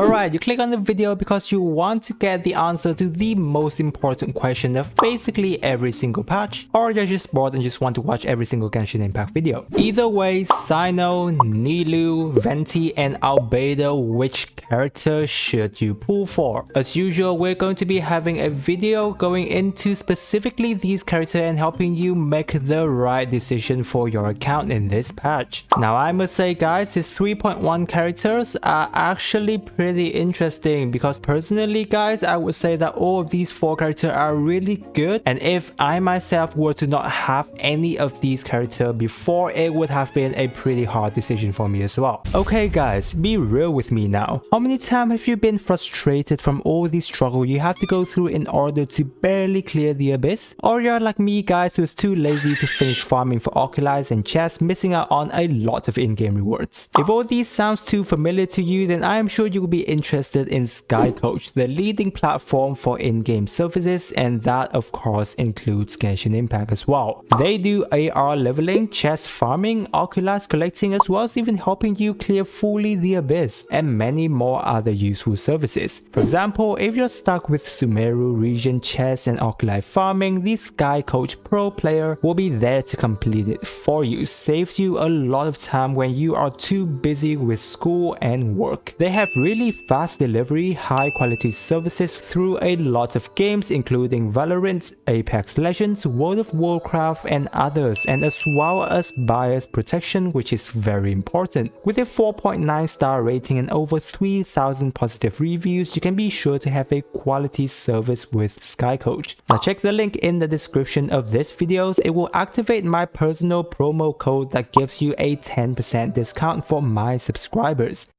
Alright, you click on the video because you want to get the answer to the most important question of basically every single patch, or you're just bored and just want to watch every single Genshin Impact video. Either way, Cyno, Nilou, Venti and Albedo, which character should you pull for? As usual, we're going to be having a video going into specifically these characters and helping you make the right decision for your account in this patch. Now I must say guys, these 3.1 characters are actually pretty interesting because personally guys, I would say that all of these 4 characters are really good, and if I myself were to not have any of these characters before, it would have been a pretty hard decision for me as well. Okay guys, be real with me now. How many times have you been frustrated from all the struggle you have to go through in order to barely clear the abyss? Or you're like me guys who is too lazy to finish farming for Oculize and chests, missing out on a lot of in-game rewards. If all these sounds too familiar to you, then I am sure you will be interested in Skycoach, the leading platform for in-game services, and that of course includes Genshin Impact as well. They do AR leveling, chest farming, Oculize collecting, as well as even helping you clear fully the abyss, and many more other useful services. For example, if you're stuck with Sumeru region chest and Oculize farming, the Skycoach Pro player will be there to complete it for you. Saves you a lot of time when you are too busy with school and work. They have really fast delivery, high quality services through a lot of games including Valorant, Apex Legends, World of Warcraft and others, and as well as bias protection, which is very important. With a 4.9 star rating and over 3,000 positive reviews, you can be sure to have a quality service with Skycoach. Now check the link in the description of this video. It will activate my personal promo code that gives you a 10% discount for my subscribers.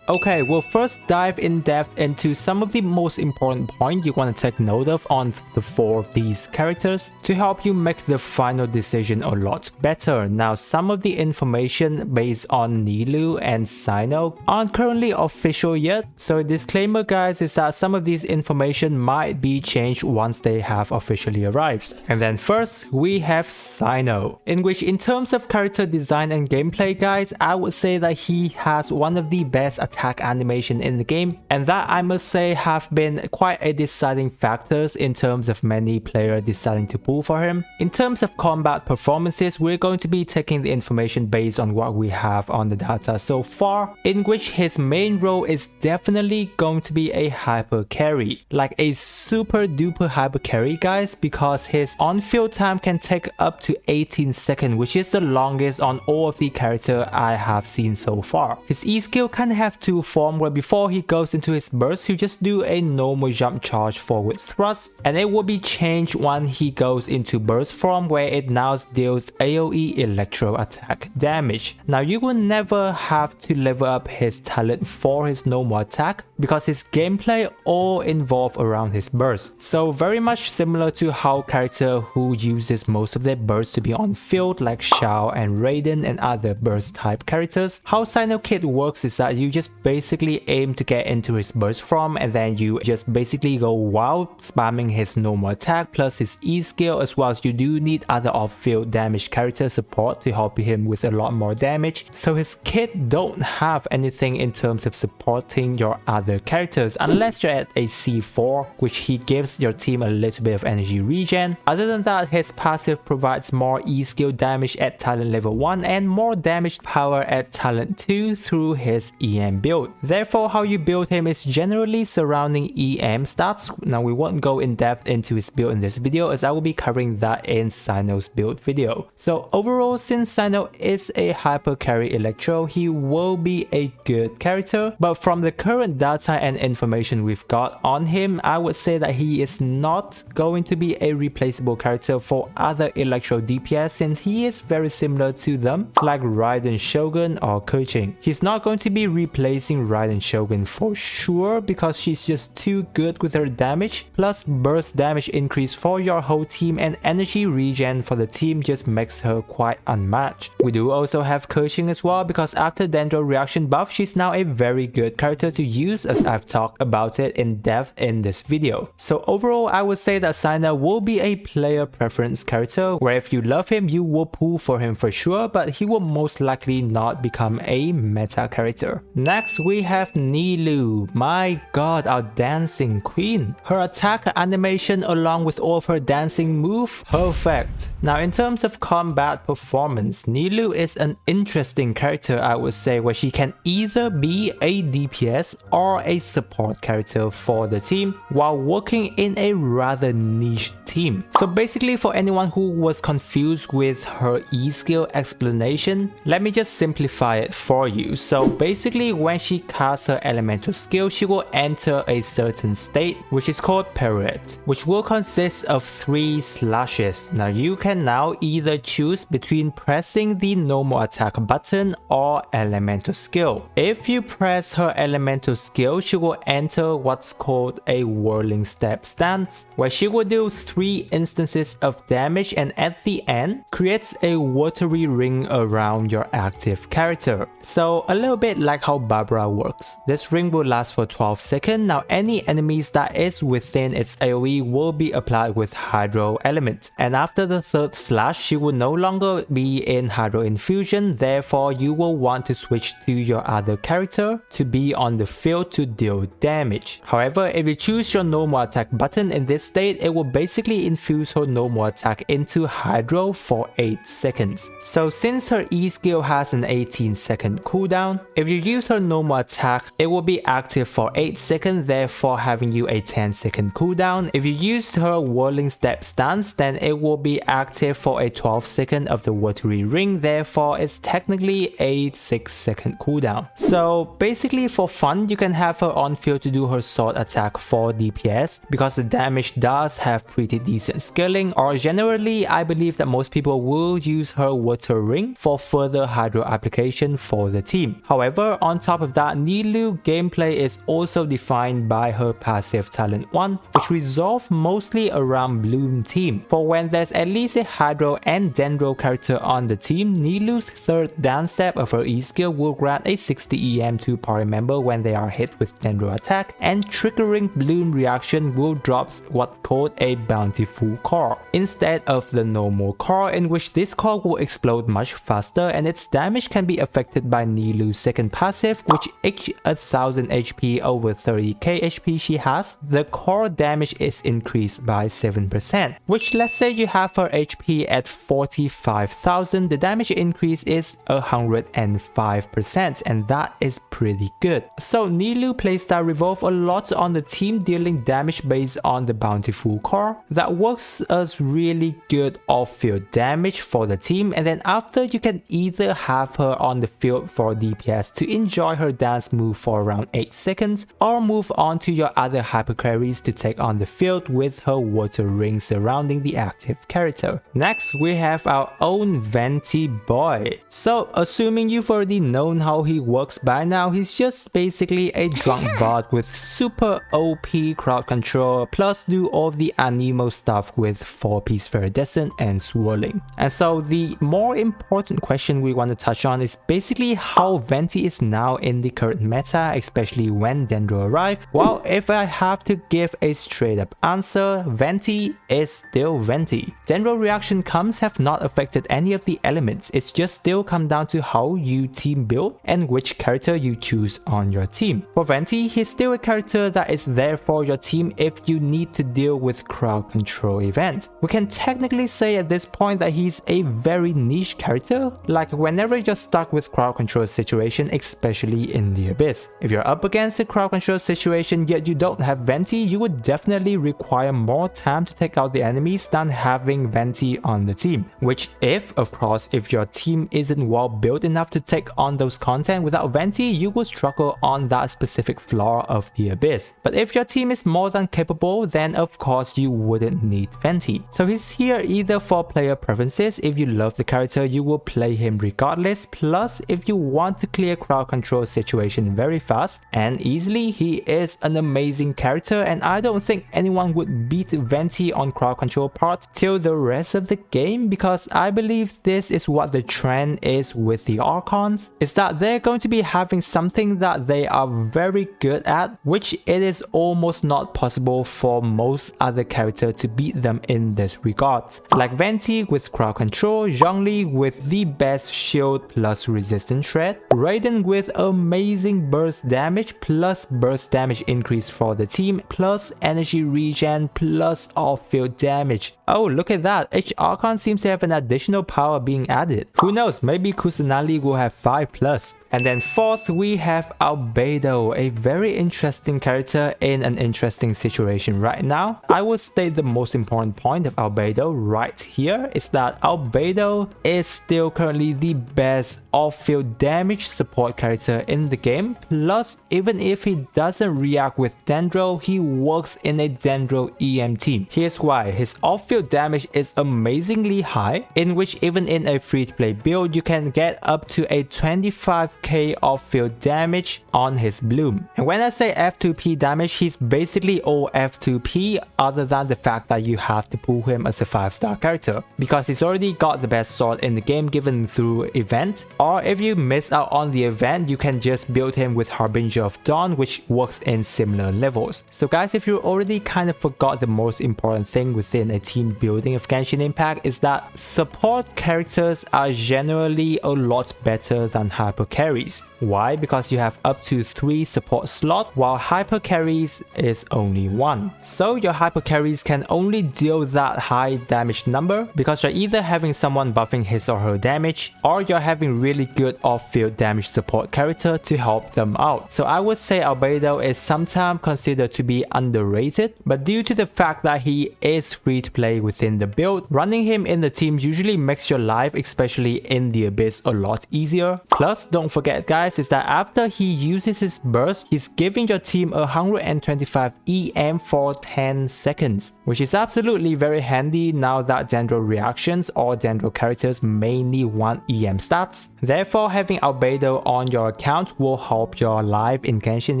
Okay, we'll first dive in depth into some of the most important points you want to take note of on the 4 of these characters to help you make the final decision a lot better. Now, some of the information based on Nilou and Cyno aren't currently official yet, so a disclaimer guys is that some of these information might be changed once they have officially arrived. And then first, we have Cyno, in which in terms of character design and gameplay guys, I would say that he has one of the best attack animation in the game, and that I must say have been quite a deciding factors in terms of many players deciding to pull for him. In terms of combat performances, we're going to be taking the information based on what we have on the data so far, in which his main role is definitely going to be a hyper carry, like a super duper hyper carry guys, because his on-field time can take up to 18 seconds, which is the longest on all of the characters I have seen so far. His E skill can have 2 form, where before he goes into his burst, he just do a normal jump charge forward thrust, and it will be changed when he goes into burst form, where it now deals AoE electro attack damage. Now you will never have to level up his talent for his normal attack because his gameplay all involve around his burst. So very much similar to how character who uses most of their bursts to be on field like Xiao and Raiden and other burst type characters. How Cyno Kit works is that you just basically aim to get into his burst form, and then you just basically go wild spamming his normal attack plus his E skill, as well as you do need other off-field damage character support to help him with a lot more damage. So his kit don't have anything in terms of supporting your other characters unless you're at a C4, which he gives your team a little bit of energy regen. Other than that, his passive provides more E skill damage at talent level 1 and more damage power at talent 2 through his EM build. Therefore, how you build him is generally surrounding EM stats. Now we won't go in depth into his build in this video, as I will be covering that in Cyno's build video. So overall, since Cyno is a hyper carry electro, he will be a good character, but from the current data and information we've got on him, I would say that he is not going to be a replaceable character for other electro DPS, since he is very similar to them, like Raiden Shogun or Keqing. He's not going to be replaced facing Raiden Shogun for sure because she's just too good with her damage, plus burst damage increase for your whole team and energy regen for the team just makes her quite unmatched. We do also have Keqing as well because after Dendro reaction buff, she's now a very good character to use as I've talked about it in depth in this video. So overall, I would say that Cyno will be a player preference character where if you love him, you will pull for him for sure, but he will most likely not become a meta character. Next, we have Nilou. My god, our dancing queen. Her attack animation along with all of her dancing move, perfect. Now in terms of combat performance, Nilou is an interesting character I would say where she can either be a DPS or a support character for the team while working in a rather niche team. So basically for anyone who was confused with her E skill explanation, let me just simplify it for you. So basically when she casts her elemental skill, she will enter a certain state which is called pirouette, which will consist of 3 slashes. Now you can now either choose between pressing the normal attack button or elemental skill. If you press her elemental skill, she will enter what's called a whirling step stance, where she will do 3 instances of damage and at the end creates a watery ring around your active character. So a little bit like how Barbara works. This ring will last for 12 seconds. Now any enemies that is within its AoE will be applied with Hydro element, and after the 3rd slash she will no longer be in Hydro infusion, therefore you will want to switch to your other character to be on the field to deal damage. However, if you choose your normal attack button in this state, it will basically infuse her normal attack into Hydro for 8 seconds. So since her E skill has an 18-second cooldown, if you use her normal attack, it will be active for 8 seconds, therefore having you a 10-second cooldown. If you use her whirling step stance, then it will be active for a 12-second of the watery ring, therefore it's technically a 6-second cooldown. So basically for fun, you can have her on field to do her sword attack for DPS because the damage does have pretty decent scaling, or generally I believe that most people will use her water ring for further hydro application for the team. However, on top of that, Nilou gameplay is also defined by her passive talent 1, which resolve mostly around Bloom team. For when there's at least a Hydro and Dendro character on the team, Nilou's 3rd dance step of her E skill will grant a 60 EM to party member when they are hit with Dendro attack, and triggering Bloom reaction will drop what's called a bountiful core instead of the normal core, in which this core will explode much faster and its damage can be affected by Nilou's 2nd passive, which each 1000 HP over 30k HP she has, the core damage is increased by 7%, which let's say you have her HP at 45,000, the damage increase is 105%, and that is pretty good. So Nilou playstyle revolve a lot on the team dealing damage based on the bountiful core that works as really good off-field damage for the team, and then after you can either have her on the field for DPS to enjoy her dance move for around 8 seconds, or move on to your other hyper carries to take on the field with her water ring surrounding the active character. Next, we have our own Venti boy. So assuming you've already known how he works by now, he's just basically a drunk bot with super OP crowd control, plus do all the anemo stuff with 4-piece Viridescent and Swirling. And so the more important question we want to touch on is basically how Venti is now in the current meta, especially when Dendro arrived. Well, if I have to give a straight up answer, Venti is still Venti. Dendro reaction comes have not affected any of the elements, it's just still come down to how you team build and which character you choose on your team. For Venti, he's still a character that is there for your team if you need to deal with crowd control event. We can technically say at this point that he's a very niche character, like whenever you're stuck with crowd control situation, especially in the Abyss. If you're up against a crowd control situation yet you don't have Venti, you would definitely require more time to take out the enemies than having Venti Venti on the team, which of course, if your team isn't well built enough to take on those content without Venti, you will struggle on that specific floor of the Abyss. But if your team is more than capable, then of course you wouldn't need Venti. So he's here either for player preferences. If you love the character, you will play him regardless. Plus, if you want to clear crowd control situation very fast and easily, he is an amazing character, and I don't think anyone would beat Venti on crowd control part till the rest of the game, because I believe this is what the trend is with the Archons, is that they're going to be having something that they are very good at, which it is almost not possible for most other characters to beat them in this regard. Like Venti with crowd control, Zhongli with the best shield plus resistance shred, Raiden with amazing burst damage plus burst damage increase for the team, plus energy regen plus off-field damage. Oh, look at that, each Archon seems to have an additional power being added. Who knows, maybe Kusanali will have 5+. And then fourth, we have Albedo, a very interesting character in an interesting situation right now. I will state the most important point of Albedo right here is that Albedo is still currently the best off-field damage support character in the game. Plus, even if he doesn't react with Dendro, he works in a Dendro EM team. Here's why. His off-field damage is amazingly high, in which even in a free-to-play build, you can get up to a 25k off-field damage on his Bloom. And when I say F2P damage, he's basically all F2P other than the fact that you have to pull him as a 5-star character, because he's already got the best sword in the game given through event, or if you miss out on the event, you can just build him with Harbinger of Dawn, which works in similar levels. So guys, if you already kind of forgot the most important thing within a team building of Genshin Impact, is that support characters are generally a lot better than hyper carries. Why? Because you have up to 3 support slots, while hyper carries is only 1. So your hyper carries can only deal that high damage number because you're either having someone buffing his or her damage, or you're having really good off-field damage support character to help them out. So I would say Albedo is sometimes considered to be underrated, but due to the fact that he is free to play within the build, running him in the team usually makes your life, especially in the Abyss, a lot easier. Plus, don't forget guys, is that after he uses his burst, he's giving your team 125 EM for 10 seconds, which is absolutely very handy now that Dendro reactions or Dendro characters mainly want EM stats. Therefore, having Albedo on your account will help your life in Genshin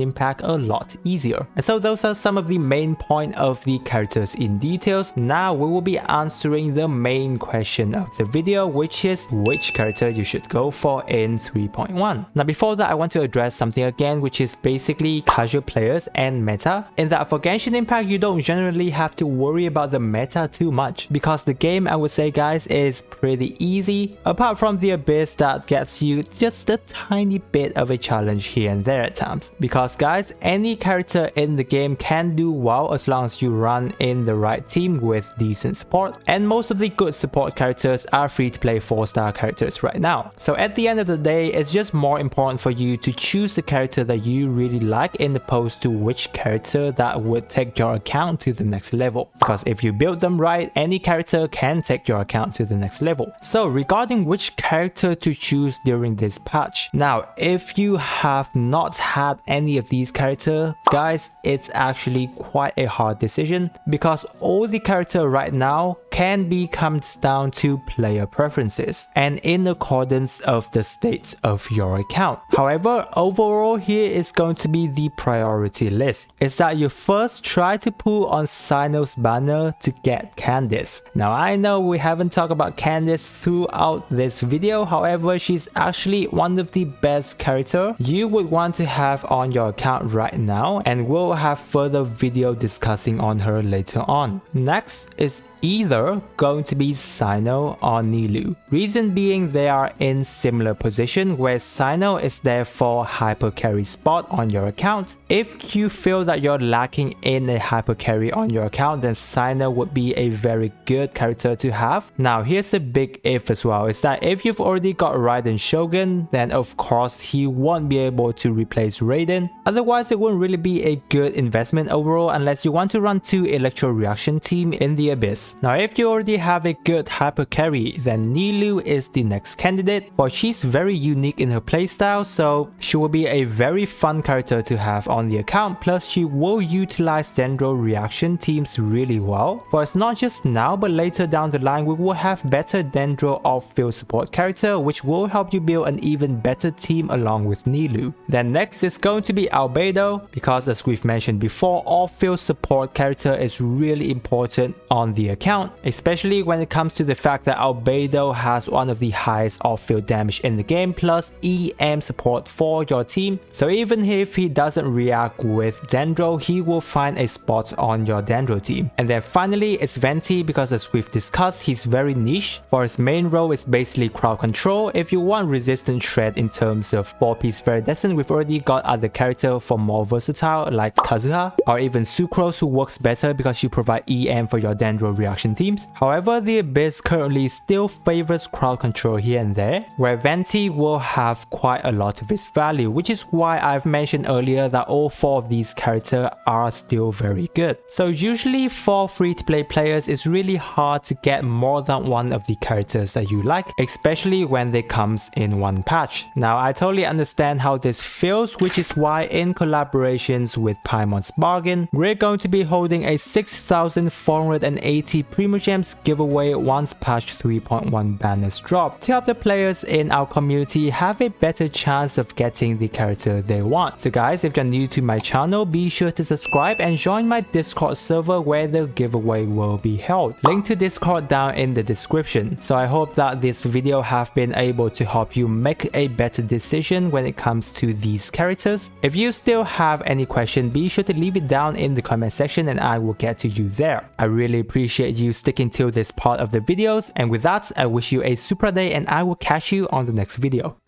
Impact a lot easier. And so those are some of the main points of the characters in details. Now we will be answering the main question of the video, which is which character you should go for in 3.1. Now before that, I want to address something again, which is basically casual players and meta, in that for Genshin Impact you don't generally have to worry about the meta too much, because the game, I would say guys, is pretty easy, apart from the Abyss that gets you just a tiny bit of a challenge here and there at times. Because guys, any character in the game can do well as long as you run in the right team with decent support, and most of the good support characters are free to play 4-star characters right now. So at the end of the day, it's just more important for you to choose the character that you really like in opposed to which character that would take your account to the next level, because if you build them right, any character can take your account to the next level. So regarding which character to choose during this patch, now if you have not had any of these characters, guys, it's actually quite a hard decision, because all the character right now can be comes down to player preferences and in accordance of the states of your account. However, overall here is going to be the priority list, is that you first try to pull on Cyno's banner to get Candice. Now I know we haven't talked about Candice throughout this video, however she's actually one of the best character you would want to have on your account right now, and we'll have further video discussing on her later on. Next is either going to be Cyno or Nilou. Reason being, they are in similar position, where Cyno is there for hyper carry spot on your account. If you feel that you're lacking in a hyper carry on your account, then Cyno would be a very good character to have. Now here's a big if as well, is that if you've already got Raiden Shogun, then of course he won't be able to replace Raiden. Otherwise it wouldn't really be a good investment overall, unless you want to run 2 electro reaction team in the Abyss. cards. Now if you already have a good hyper carry, then Nilou is the next candidate, for she's very unique in her playstyle, so she will be a very fun character to have on the account, plus she will utilize Dendro reaction teams really well, for it's not just now but later down the line we will have better Dendro off-field support character which will help you build an even better team along with Nilou. Then next is going to be Albedo, because as we've mentioned before, off-field support character is really important on the account, especially when it comes to the fact that Albedo has one of the highest off-field damage in the game plus EM support for your team, so even if he doesn't react with Dendro, he will find a spot on your Dendro team. And then finally it's Venti, because as we've discussed, he's very niche, for his main role is basically crowd control. If you want resistant shred in terms of 4-piece Viridescent, we've already got other character for more versatile like Kazuha or even Sucrose, who works better because you provide EM for your Dendro reaction teams. However, the Abyss currently still favors crowd control here and there, where Venti will have quite a lot of its value, which is why I've mentioned earlier that all 4 of these characters are still very good. So usually for free-to-play players, it's really hard to get more than one of the characters that you like, especially when they comes in one patch. Now I totally understand how this feels, which is why in collaborations with Paimon's Bargain, we're going to be holding a 6,480 Primogems giveaway once patch 3.1 banners drop, to help the players in our community have a better chance of getting the character they want. So guys, if you're new to my channel, be sure to subscribe and join my Discord server where the giveaway will be held. Link to Discord down in the description. So I hope that this video have been able to help you make a better decision when it comes to these characters. If you still have any question, be sure to leave it down in the comment section and I will get to you there. I really appreciate you sticking till this part of the videos, and with that I wish you a super day and I will catch you on the next video.